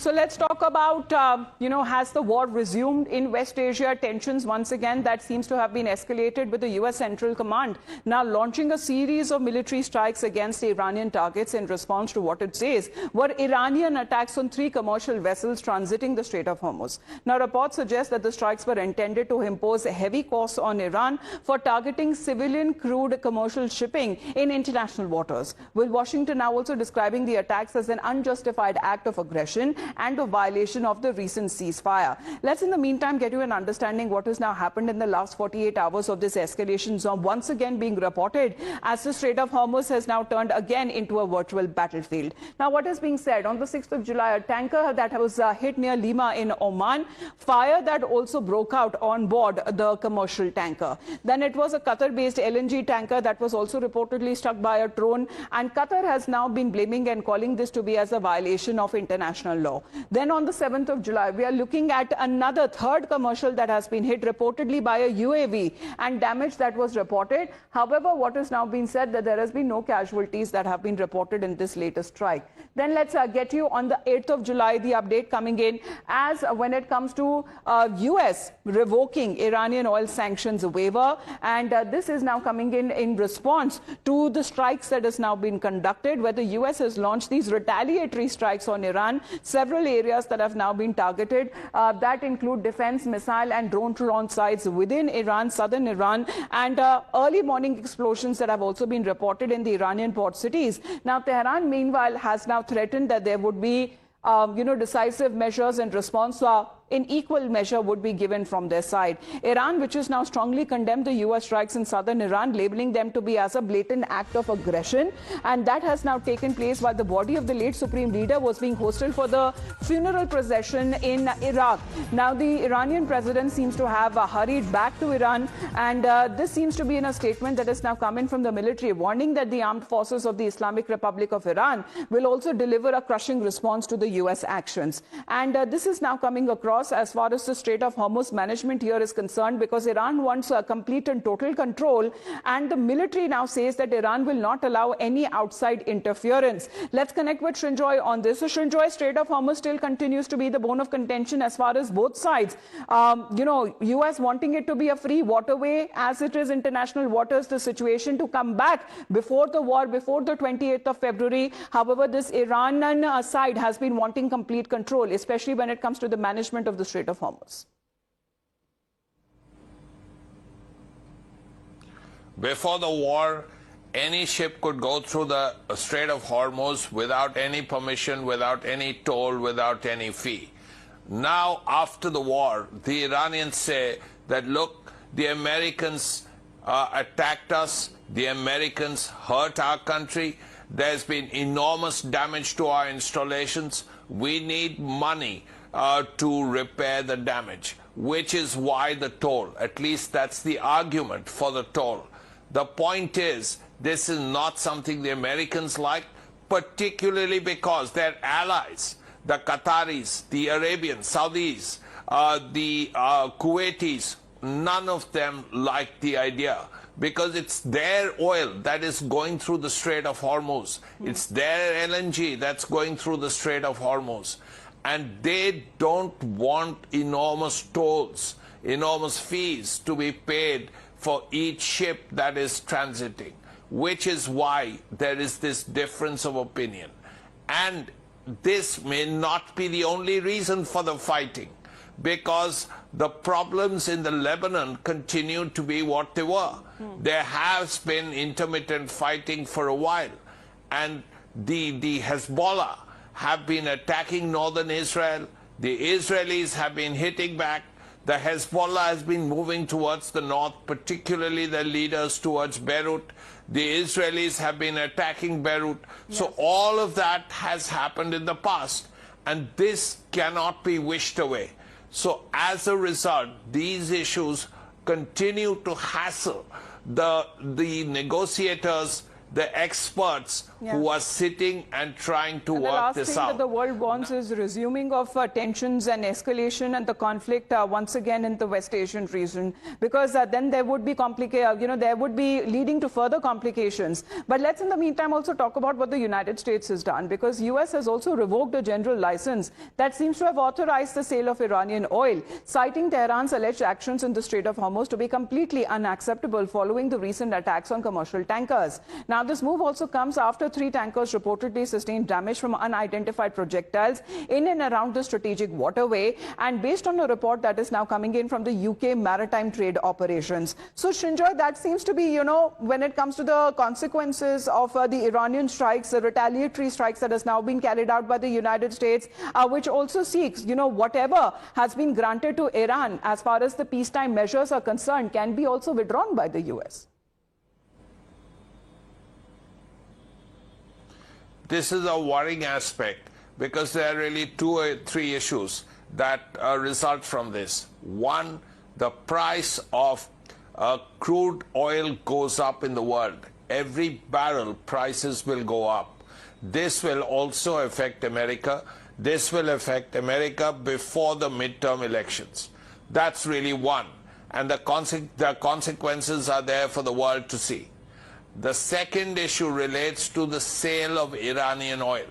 So let's talk about, has the war resumed in West Asia? Tensions once again that seems to have been escalated with the U.S. Central Command now launching a series of military strikes against Iranian targets in response to what it says were Iranian attacks on 3 commercial vessels transiting the Strait of Hormuz. Now, reports suggest that the strikes were intended to impose heavy costs on Iran for targeting civilian crude commercial shipping in international waters, with Washington now also describing the attacks as an unjustified act of aggression and a violation of the recent ceasefire. Let's in the meantime get you an understanding what has now happened in the last 48 hours of this escalation zone once again being reported as the Strait of Hormuz has now turned again into a virtual battlefield. Now, what is being said on the 6th of July, a tanker that was hit near Lima in Oman, fire that also broke out on board the commercial tanker. Then it was a Qatar-based LNG tanker that was also reportedly struck by a drone, and Qatar has now been blaming and calling this to be as a violation of international law. Then on the 7th of July, we are looking at another third commercial that has been hit reportedly by a UAV and damage that was reported. However, what is now being said that there has been no casualties that have been reported in this latest strike. Then let's get you on the 8th of July, the update coming in as when it comes to US revoking Iranian oil sanctions waiver. And this is now coming in response to the strikes that has now been conducted, where the US has launched these retaliatory strikes on Iran. Several areas that have now been targeted that include defense, missile and drone launch sites within Iran, southern Iran, and early morning explosions that have also been reported in the Iranian port cities. Now, Tehran, meanwhile, has now threatened that there would be decisive measures in response in equal measure would be given from their side. Iran, which has now strongly condemned the US strikes in southern Iran, labeling them to be as a blatant act of aggression. And that has now taken place while the body of the late Supreme Leader was being hosted for the funeral procession in Iraq. Now, the Iranian president seems to have hurried back to Iran, and this seems to be in a statement that has now come in from the military, warning that the armed forces of the Islamic Republic of Iran will also deliver a crushing response to the US actions. And this is now coming across as far as the Strait of Hormuz management here is concerned, because Iran wants a complete and total control, and the military now says that Iran will not allow any outside interference. Let's connect with Srinjoy on this. So Srinjoy, Strait of Hormuz still continues to be the bone of contention as far as both sides. US wanting it to be a free waterway as it is international waters, the situation to come back before the war, before the 28th of February. However, this Iranian side has been wanting complete control, especially when it comes to the management of the Strait of Hormuz. Before the war, any ship could go through the Strait of Hormuz without any permission, without any toll, without any fee. Now, after the war, the Iranians say that, look, the Americans attacked us, the Americans hurt our country, there's been enormous damage to our installations, we need money to repair the damage, which is why the toll, at least that's the argument for the toll. The point is, this is not something the Americans like, particularly because their allies, the Qataris, the Arabians, Saudis, the Kuwaitis, none of them like the idea, because it's their oil that is going through the Strait of Hormuz. It's their LNG that's going through the Strait of Hormuz. And they don't want enormous tolls, enormous fees to be paid for each ship that is transiting, which is why there is this difference of opinion. And this may not be the only reason for the fighting, because the problems in the Lebanon continue to be what they were. There has been intermittent fighting for a while, and the Hezbollah have been attacking northern Israel. The Israelis have been hitting back. The Hezbollah has been moving towards the north, particularly their leaders towards Beirut. The Israelis have been attacking Beirut. Yes. So all of that has happened in the past, and this cannot be wished away. So as a result, these issues continue to hassle the negotiators, the experts who are sitting and trying to work this The last thing out. that the world wants is resuming of tensions and escalation and the conflict once again in the West Asian region, because then there would be there would be leading to further complications. But let's in the meantime also talk about what the United States has done, because US has also revoked a general license that seems to have authorized the sale of Iranian oil, citing Tehran's alleged actions in the Strait of Hormuz to be completely unacceptable following the recent attacks on commercial tankers. Now, this move also comes after 3 tankers reportedly sustained damage from unidentified projectiles in and around the strategic waterway, and based on a report that is now coming in from the UK Maritime Trade Operations. So, Shinjoy, that seems to be, when it comes to the consequences of the Iranian strikes, the retaliatory strikes that has now been carried out by the United States, which also seeks, whatever has been granted to Iran as far as the peacetime measures are concerned can be also withdrawn by the US. This is a worrying aspect because there are really 2 or 3 issues that result from this. One, the price of crude oil goes up in the world. Every barrel prices will go up. This will also affect America. This will affect America before the midterm elections. That's really one. And the consequences are there for the world to see. The second issue relates to the sale of Iranian oil.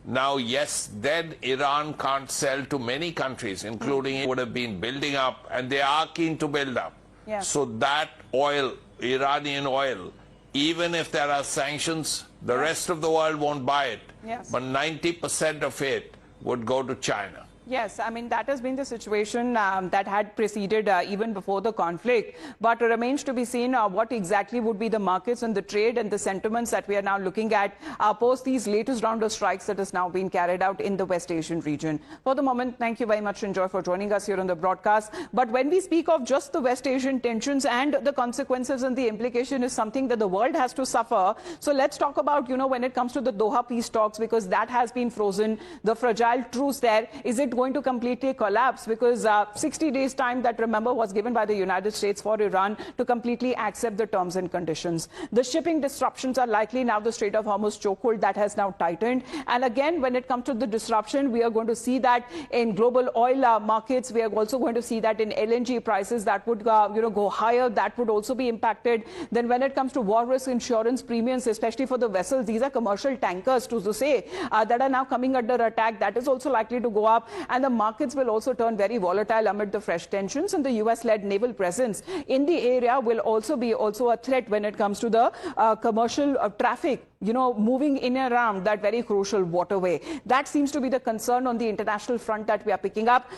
Now, yes, then Iran can't sell to many countries, including it would have been building up, and they are keen to build up. Yeah. So that oil, Iranian oil, even if there are sanctions, the rest of the world won't buy it. Yes. But 90% of it would go to China. Yes, I mean, that has been the situation that had preceded even before the conflict. But it remains to be seen what exactly would be the markets and the trade and the sentiments that we are now looking at post these latest round of strikes that has now been carried out in the West Asian region. For the moment, thank you very much, Enjoy, for joining us here on the broadcast. But when we speak of just the West Asian tensions and the consequences and the implication is something that the world has to suffer. So let's talk about, when it comes to the Doha peace talks, because that has been frozen, the fragile truce there. Is it going to completely collapse? Because 60 days time that, remember, was given by the United States for Iran to completely accept the terms and conditions. The shipping disruptions are likely. Now the Strait of Hormuz chokehold that has now tightened. And again, when it comes to the disruption, we are going to see that in global oil markets. We are also going to see that in LNG prices that would go higher. That would also be impacted. Then when it comes to war risk insurance premiums, especially for the vessels, these are commercial tankers to say that are now coming under attack. That is also likely to go up. And the markets will also turn very volatile amid the fresh tensions. And the US-led naval presence in the area will also be a threat when it comes to the commercial traffic, moving in and around that very crucial waterway. That seems to be the concern on the international front that we are picking up.